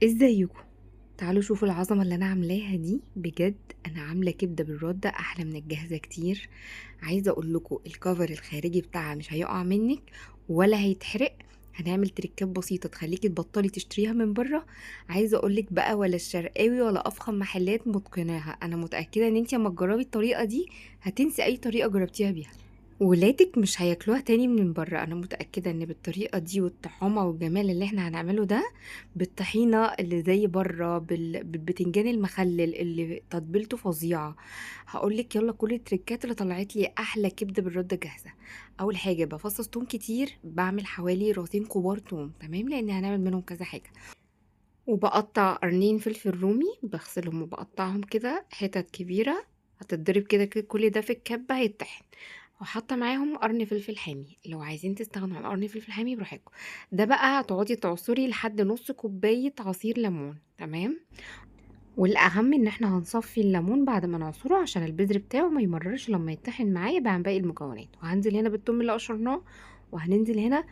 ازيكم؟ تعالوا شوفوا العظمه اللي انا عاملاها دي. بجد انا عامله كبده بالرده احلى من الجاهزه كتير. عايزه اقول لكم الكفر الخارجي بتاعها مش هيقع منك ولا هيتحرق. هنعمل تريكات بسيطه تخليكي تبطلي تشتريها من بره. عايزه اقول لك بقى، ولا الشرقاوي ولا افخم محلات متقناها. انا متاكده ان انتي اما تجربي الطريقه دي هتنسي اي طريقه جربتيها بيها. ولادك مش هياكلوها تاني من بره. انا متأكدة ان بالطريقة دي والطعامة والجمال اللي احنا هنعمله ده، بالطحينة اللي زي بره، بالبتنجان المخلل اللي تتبيلته فظيعة. هقولك يلا كل التريكات اللي طلعت لي احلى كبدة بالرده جاهزة. اول حاجة بفصص توم كتير، بعمل حوالي راسين كبار توم، تمام، لان هنعمل منهم كذا حاجة. وبقطع قرنين فلفل رومي، بغسلهم وبقطعهم كده حتت كبيرة. هتتضرب كده كده، كل ده في الكبة هيتطحن. وحاطه معاهم قرن فلفل حامي، لو عايزين تستغنوا عن قرن فلفل حامي براحتكم. ده بقى هتقعدي تعصري لحد نص كوبايه عصير ليمون، تمام. والاهم ان احنا هنصفي الليمون بعد ما نعصره عشان البذر بتاعه ما يمررش لما يتطحن معايا بقى عن باقي المكونات. وهنزل هنا بالثوم اللي قشرناه، وهننزل هنا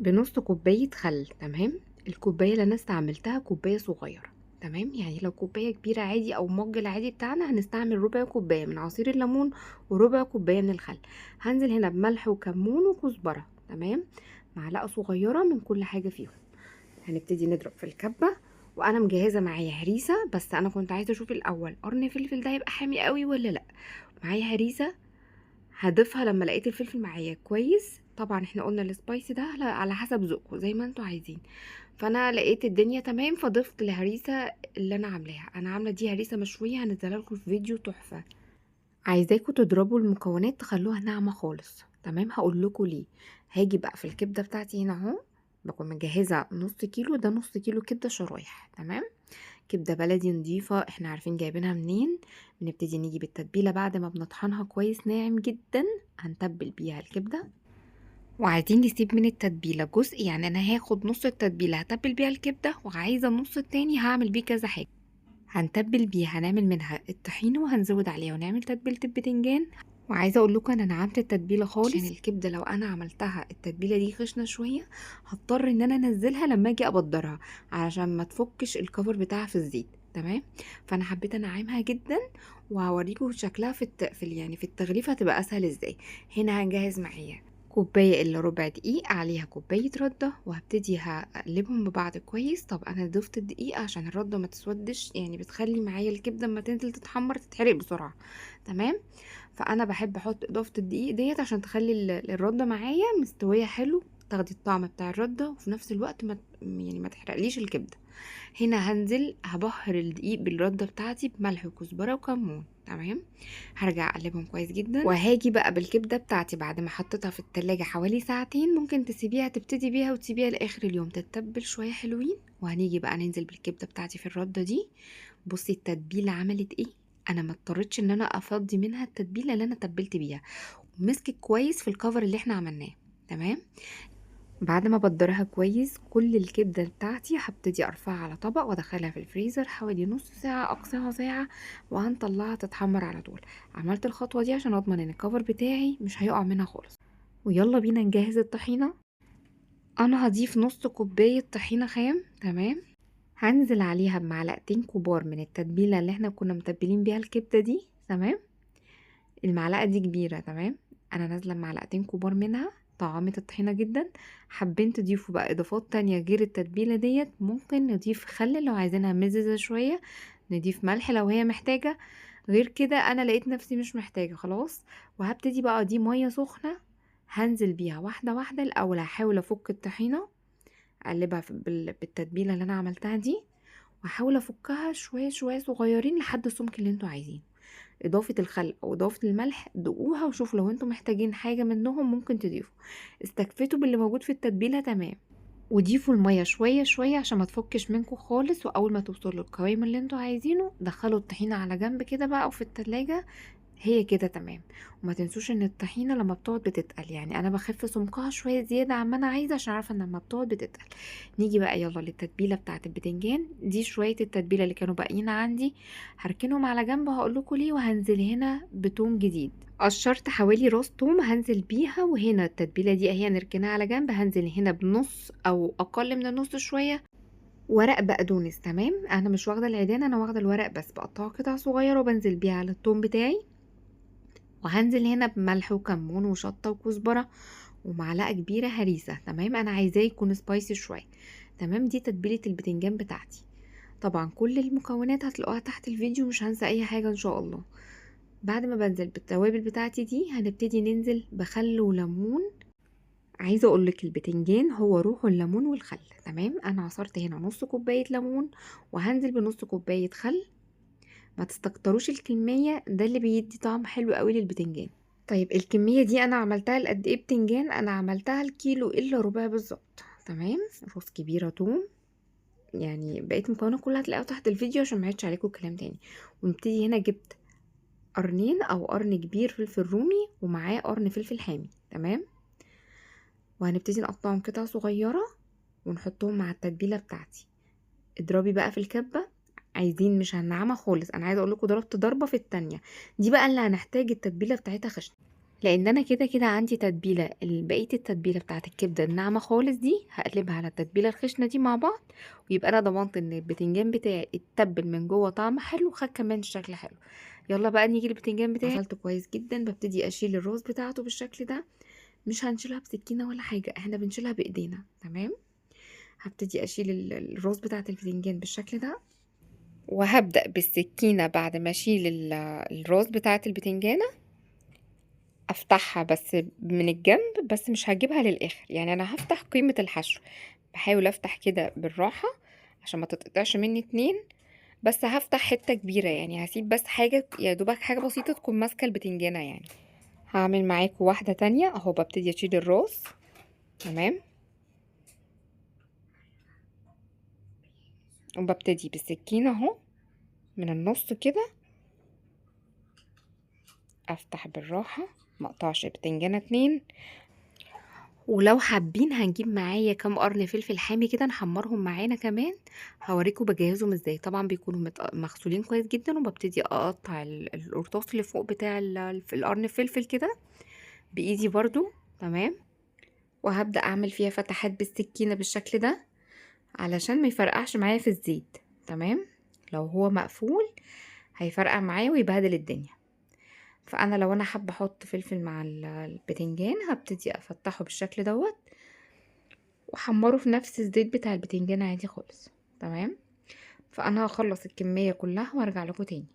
بنص كوباية خل، تمام. الكوباية اللي انا استعملتها كوباية صغيرة، تمام. يعني لو كوباية كبيرة عادي او مج العادي بتاعنا هنستعمل ربع كوباية من عصير الليمون وربع كوباية من الخل. هنزل هنا بملح وكمون وكزبرة، تمام. معلقة صغيرة من كل حاجة فيهم. هنبتدي نضرب في الكبة. وانا مجهزة معايا هريسة، بس انا كنت عايزة اشوف الاول قرن فلفل ده هيبقى حامي قوي ولا لا. معايا هريسة هضيفها لما لقيت الفلفل معايا كويس. طبعا احنا قلنا السبايسي ده على حسب ذوقكم زي ما انتوا عايزين. فانا لقيت الدنيا تمام فضفت الهريسه اللي انا عاملاها. انا عامله دي هريسه مشويه، هنزلها لكم في فيديو تحفه. عايزاكم تضربوا المكونات تخلوها ناعمه خالص، تمام. هقول لكم ليه. هاجي بقى في الكبده بتاعتي هنا اهو، بكون مجهزه نص كيلو، ده نص كيلو كبده شرايح، تمام. كبدة بلدي نضيفة، احنا عارفين جايبينها منين. بنبتدي نيجي بالتتبيلة بعد ما بنطحنها كويس ناعم جدا. هنتبل بيها الكبدة، وعايزين نسيب من التتبيلة جزء. يعني انا هاخد نص التتبيلة هتبل بيها الكبدة، وعايزة النص التاني هعمل بيه كذا حاجة. هنتبل بيها، هنعمل منها الطحينة وهنزود عليها ونعمل تتبيلة البتنجان. وعايزه اقول لكم انا نعمت التتبيله خالص عشان الكبده لو انا عملتها التتبيله دي خشنه شويه هضطر ان انا انزلها لما اجي ابدرها علشان ما تفكش الكفر بتاعها في الزيت، تمام. فانا حبيت انعمها جدا، وهوريكم شكلها يعني في التغليف هتبقى اسهل ازاي. هنا هنجهز معايا كوباية الا ربع دقيق، عليها كوباية ردة، وهبتدي هقلبهم ببعض كويس. طب انا ضفت الدقيق عشان الردة ما تسودش، يعني بتخلي معايا الكبدة اما تنزل تتحمر تتحرق بسرعة، تمام. فانا بحب احط اضافه الدقيق ديت عشان تخلي الرده معايا مستويه حلو، تاخدي الطعم بتاع الرده وفي نفس الوقت يعني ما تحرقليش الكبده. هنا هنزل هبهر الدقيق بالرده بتاعتي بملح وكزبره وكمون، تمام. هرجع اقلبهم كويس جدا، وهاجي بقى بالكبده بتاعتي بعد ما حطيتها في التلاجة حوالي ساعتين. ممكن تسيبيها، تبتدي بيها وتسيبيها لاخر اليوم تتبل شويه حلوين. وهنيجي بقى ننزل بالكبده بتاعتي في الرده دي. بصي التتبيله عملت ايه. انا ما اضطريتش ان انا افضي منها التتبيله اللي انا تبلت بيها، ومسكت كويس في الكفر اللي احنا عملناه، تمام. بعد ما بدرها كويس كل الكبده بتاعتي هبتدي ارفعها على طبق وادخلها في الفريزر حوالي نص ساعه اقصاها ساعه، وهنطلعها تتحمر على طول. عملت الخطوه دي عشان اضمن ان الكفر بتاعي مش هيقع منها خالص. ويلا بينا نجهز الطحينه. انا هضيف نص كوبايه طحينه خام، تمام. هنزل عليها بمعلقتين كبار من التتبيله اللي احنا كنا متبلين بيها الكبده دي، تمام. المعلقة دي كبيرة، تمام. انا نازلة بمعلقتين كبار منها، طعمت الطحينة جدا. حابين تضيفوا بقى اضافات تانية غير التتبيلة ديت، ممكن نضيف خل لو عايزينها مززة شوية، نضيف ملح لو هي محتاجة. غير كده انا لقيت نفسي مش محتاجة خلاص. وهبتدي بقى دي مية سخنة هنزل بيها واحدة واحدة. الاول هحاول افك الطحينة، اقلبها بالتتبيلة اللي انا عملتها دي، واحاول افكها شوية شوية صغيرين لحد السمك اللي انتوا عايزينه. اضافه الخل او اضافه الملح دوقوها وشوفوا لو انتم محتاجين حاجه منهم ممكن تضيفوا. استكفتوا باللي موجود في التتبيله، تمام. وضيفوا الميه شويه شويه عشان ما تفكش منكم خالص. واول ما توصلوا للقوام اللي انتوا عايزينه دخلوا الطحينه على جنب كده بقى او في التلاجة. هي كده تمام. وما تنسوش ان الطحينه لما بتقعد بتتقل، يعني انا بخف سمكها شويه زياده عما انا عايزه عشان عارفه ان لما بتقعد بتتقل. نيجي بقى يلا للتتبيله بتاعه البتنجان دي. شويه التتبيله اللي كانوا باقيين عندي هركنهم على جنب، هقول لكم ليه. وهنزل هنا بتوم جديد، قشرت حوالي راس توم هنزل بيها. وهنا التتبيله دي اهي نركنها على جنب. هنزل هنا بنص او اقل من النص شويه ورق بقدونس. تمام، انا مش واخده العيدان، انا واخده الورق بس، بقطعه قطع صغيره وبنزل بيه على الثوم بتاعي. وهنزل هنا بملح وكمون وشطه وكزبره ومعلقه كبيره هريسه. تمام، انا عايزاه يكون سبايسي شويه. تمام، دي تتبيله البتنجان بتاعتي. طبعا كل المكونات هتلاقوها تحت الفيديو، مش هنسى اي حاجه ان شاء الله. بعد ما بنزل بالتوابل بتاعتي دي هنبتدي ننزل بخل وليمون. عايزه اقولك البتنجان هو روحه الليمون والخل. تمام، انا عصرت هنا نص كوبايه ليمون وهنزل بنص كوبايه خل. ما تستكتروش الكميه، ده اللي بيدي طعم حلو قوي للبتنجان. طيب الكميه دي انا عملتها لقد ايه بتنجان؟ انا عملتها الكيلو الا ربع بالظبط. تمام، راس كبيره توم. يعني بقيت المكونات كلها هتلاقوها تحت الفيديو عشان ما اعيدش عليكم الكلام تاني. ونبتدي هنا، جبت قرنين او قرن كبير فلفل رومي ومعاه قرن فلفل حامي. تمام، وهنبتدي نقطعهم قطع صغيره ونحطهم مع التتبيله بتاعتي. اضربي بقى في الكبه. عايزين مش هنعمها خالص، انا عايزه اقول لكم ضربت ضربه في التانية. دي بقى اللي هنحتاج التتبيله بتاعتها خشنه، لان انا كده كده عندي تتبيله. بقيه التتبيله بتاعت الكبده الناعمه خالص دي هقلبها على التتبيله الخشنه دي مع بعض. ويبقى انا ضمنت ان البتنجان بتاعي اتبل من جوه طعم حلو، خد كمان شكل حلو. يلا بقى نيجي البتنجان بتاعي. غسلته كويس جدا، ببتدي اشيل الراس بتاعته بالشكل ده. مش هنشيلها بسكينه ولا حاجه، احنا بنشيلها بايدينا. تمام، هبتدي اشيل الراس بتاعه البتنجان بالشكل ده. وهبدأ بالسكينة بعد ما اشيل الراس بتاعه البتنجانة، افتحها بس من الجنب، بس مش هجيبها للاخر. يعني انا هفتح قيمة الحشو، بحاول افتح كده بالراحة عشان ما تتقطعش مني اتنين. بس هفتح حتة كبيرة، يعني هسيب بس حاجة يا دوبك حاجة بسيطة تكون ماسكة البتنجانة يعني. هعمل معاكم واحدة تانية اهو. ببتدي اشيل الراس. تمام، وببتدي بالسكينة اهو من النص كده، افتح بالراحة مقطعش البتنجانة اتنين. ولو حابين هنجيب معايا كام قرن فلفل حامي كده نحمرهم معانا كمان. هوريكم بجهزهم ازاي. طبعا بيكونوا مغسولين كويس جدا، وببتدي اقطع القرطاس اللي فوق بتاع القرن الفلفل كده بايدي برضو. تمام، وهبدأ اعمل فيها فتحات بالسكينة بالشكل ده علشان ما يفرقعش معايا في الزيت. تمام، لو هو مقفول هيفرقع معايا ويبهدل الدنيا. فانا لو انا حابه احط فلفل مع البتنجان هبتدي افتحه بالشكل دوت واحمره في نفس الزيت بتاع البتنجان عادي خالص. تمام، فانا هخلص الكميه كلها وارجع لكم تاني.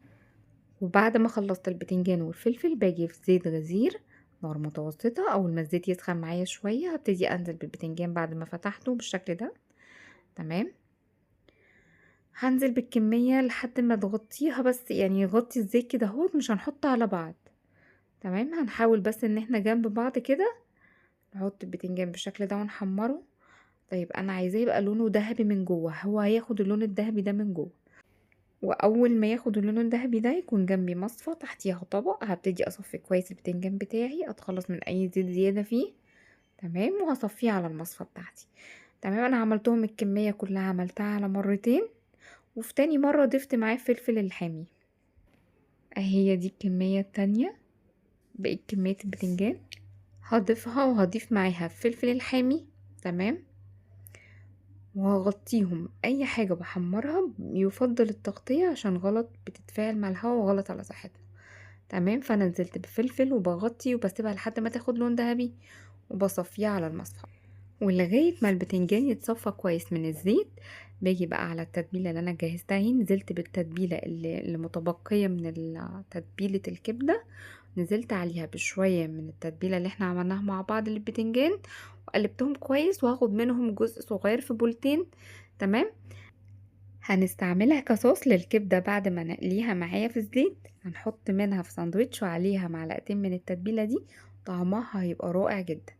وبعد ما خلصت البتنجان والفلفل باجي في زيت غزير، نار متوسطه. اول ما الزيت يسخن معايا شويه هبتدي انزل بالبتنجان بعد ما فتحته بالشكل ده. تمام، هنزل بالكميه لحد ما تغطيها، بس يعني يغطي الزيت كده اهوت، مش هنحط على بعض. تمام، هنحاول بس ان احنا جنب بعض كده. نحط البتنجان بالشكل ده ونحمره. طيب انا عايزاه يبقى لونه ذهبي من جوه، هو هياخد اللون الذهبي ده من جوه. واول ما ياخد اللون الذهبي ده يكون جنبي مصفى تحتيها طبق، هبتدي اصفي كويس البتنجان بتاعي، اتخلص من اي زيت زياده فيه. تمام، وهصفيه على المصفى بتاعتي. تمام، انا عملتهم الكميه كلها عملتها على مرتين، وفي تاني مره ضفت معاه الفلفل الحامي. اهي دي الكميه التانية، بقيت كميه البتنجان هضيفها وهضيف معاها الفلفل الحامي. تمام، وهغطيهم. اي حاجة بحمرها يفضل التغطية عشان غلط بتتفاعل مع الهواء وغلط على صحتنا. تمام، فانا نزلت بفلفل وبغطي وبسيبها لحد ما تاخد لون ذهبي وبصفيها على المصفى. ولغاية ما البتنجان يتصفى كويس من الزيت باجي بقى على التتبيلة اللي انا جهزتها. نزلت بالتتبيلة اللي متبقية من تتبيلة الكبدة، نزلت عليها بشوية من التتبيلة اللي احنا عملناها مع بعض للبتنجان، وقلبتهم كويس. وهاخد منهم جزء صغير في بولتين. تمام، هنستعملها كصوص للكبدة بعد ما نقليها معايا في الزيت. هنحط منها في ساندوتش وعليها معلقتين من التتبيلة دي، طعمها هيبقى رائع جدا.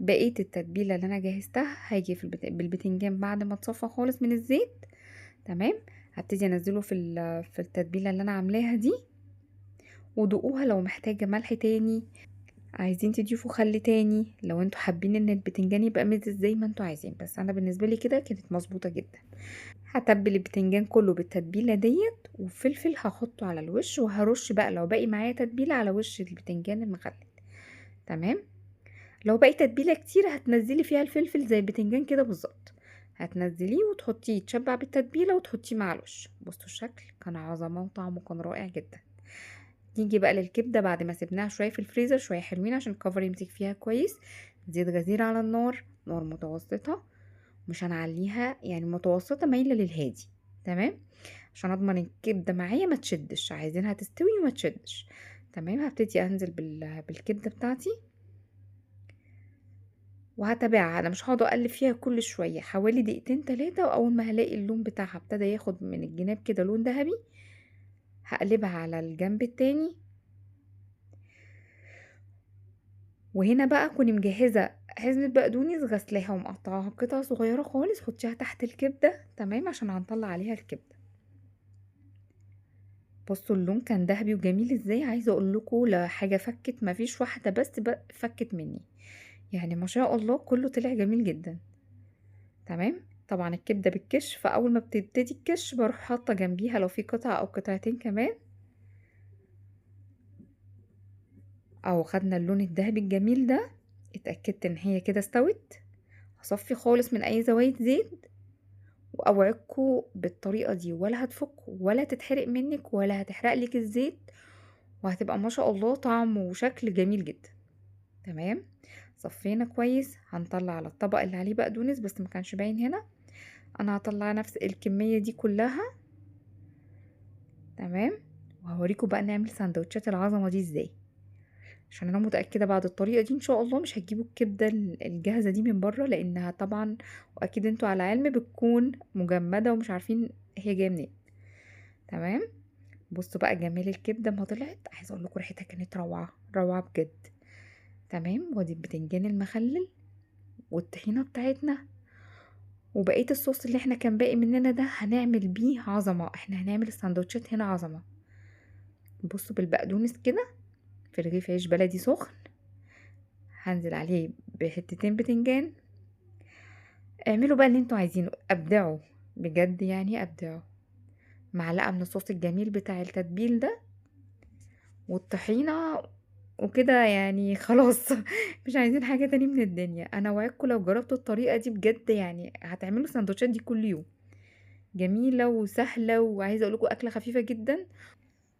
بقية التتبيلة اللي انا جهزتها هاجي بالبتنجان بعد ما اتصفى خالص من الزيت. تمام، هبتدي انزله في التتبيلة اللي انا عاملاها دي. ودوقوها لو محتاجة ملح تاني، عايزين تضيفوا خل تاني، لو انتوا حابين ان البتنجان يبقى مزز زي ما انتوا عايزين. بس انا بالنسبه لي كده كانت مظبوطه جدا. هتبل البتنجان كله بالتتبيله ديت، وفلفل هحطه على الوش، وهرش بقى لو باقي معايا تتبيله على وش البتنجان المخلل. تمام، لو باقي تتبيله كتير هتنزلي فيها الفلفل زي البتنجان كده بالظبط. هتنزليه وتحطيه يتشبع بالتتبيله وتحطيه مع الوش. بصوا الشكل كان عظمه وطعمه كان رائع جدا. نيجي بقى للكبده بعد ما سيبناها شويه في الفريزر، شويه حلوين عشان الكفر يمسك فيها كويس. زيت غزير على النار، نار متوسطه، مش هنعليها، يعني متوسطه مايله للهادي. تمام، عشان اضمن الكبده معايا ما تشدش، عايزينها تستوي وما تشدش. تمام، هبتدي انزل بالكبده بتاعتي وهتابعها. انا مش هقعد اقلب فيها كل شويه، حوالي دقيقتين تلاتة، واول ما هلاقي اللون بتاعها ابتدى ياخد من الجناب كده لون ذهبي، هقلبها على الجنب التاني. وهنا بقى كوني مجهزه حزمه بقدونس غسلاها ومقطعاها قطع صغيره خالص، حطيها تحت الكبده. تمام، عشان هنطلع عليها الكبده. بصوا اللون كان ذهبي وجميل ازاي. عايزه اقول لكم لا حاجه فكت، مفيش واحده بس فكت مني، يعني ما شاء الله كله طلع جميل جدا. تمام، طبعا الكبده بالكش، فاول ما بتبتدي الكش بروح حاطه جنبيها لو في قطعه او قطعتين كمان. او خدنا اللون الذهبي الجميل ده، اتاكدت ان هي كده استوت. هصفي خالص من اي زوايد زيت، واوعدكم بالطريقه دي ولا هتفك ولا تتحرق منك ولا هتحرق لك الزيت، وهتبقى ما شاء الله طعم وشكل جميل جدا. تمام، صفينا كويس، هنطلع على الطبق اللي عليه بقدونس بس ما كانش باين هنا. انا هطلع نفس الكميه دي كلها. تمام، وهوريكم بقى نعمل سندوتشات العظمه دي ازاي، عشان انا متاكده بعد الطريقه دي ان شاء الله مش هتجيبوا الكبده الجاهزه دي من بره، لانها طبعا واكيد انتوا على علم بتكون مجمده ومش عارفين هي جايه منين. تمام، بصوا بقى جمال الكبده ما طلعت، عايزه اقول لكم ريحتها كانت روعه روعه بجد. تمام، وادي البتنجان المخلل والطحينه بتاعتنا وبقيه الصوص اللي احنا كان باقي مننا ده، هنعمل بيه عظمه. احنا هنعمل السندوتشات هنا عظمه. بصوا بالبقدونس كده في رغيف عيش بلدي سخن، هنزل عليه بحتتين بتنجان. اعملوا بقى اللي انتوا عايزينه، ابدعوا بجد، يعني ابدعوا. معلقه من الصوص الجميل بتاع التتبيل ده والطحينه وكده، يعني خلاص مش عايزين حاجه تاني من الدنيا. انا وعدكم لو جربتوا الطريقه دي بجد يعني هتعملوا السندوتشات دي كل يوم. جميلة وسهلة، وعايزة اقولكوا اكلة خفيفة جدا.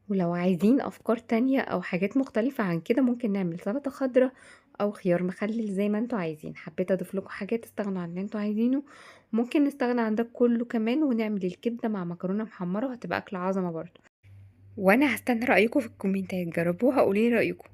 ولو عايزين افكار تانية او حاجات مختلفة عن كده، ممكن نعمل سلطة خضراء او خيار مخلل زي ما انتوا عايزين. حبيت اضيف لكم حاجات تستغنوا عن اللي انتوا عايزينه. ممكن نستغنى عن ده كله كمان ونعمل الكبدة مع مكرونة محمرة، وهتبقى اكلة عظمة برضو. وانا هستنى رأيكم في الكومنتات، جربوها قولي رأيكم.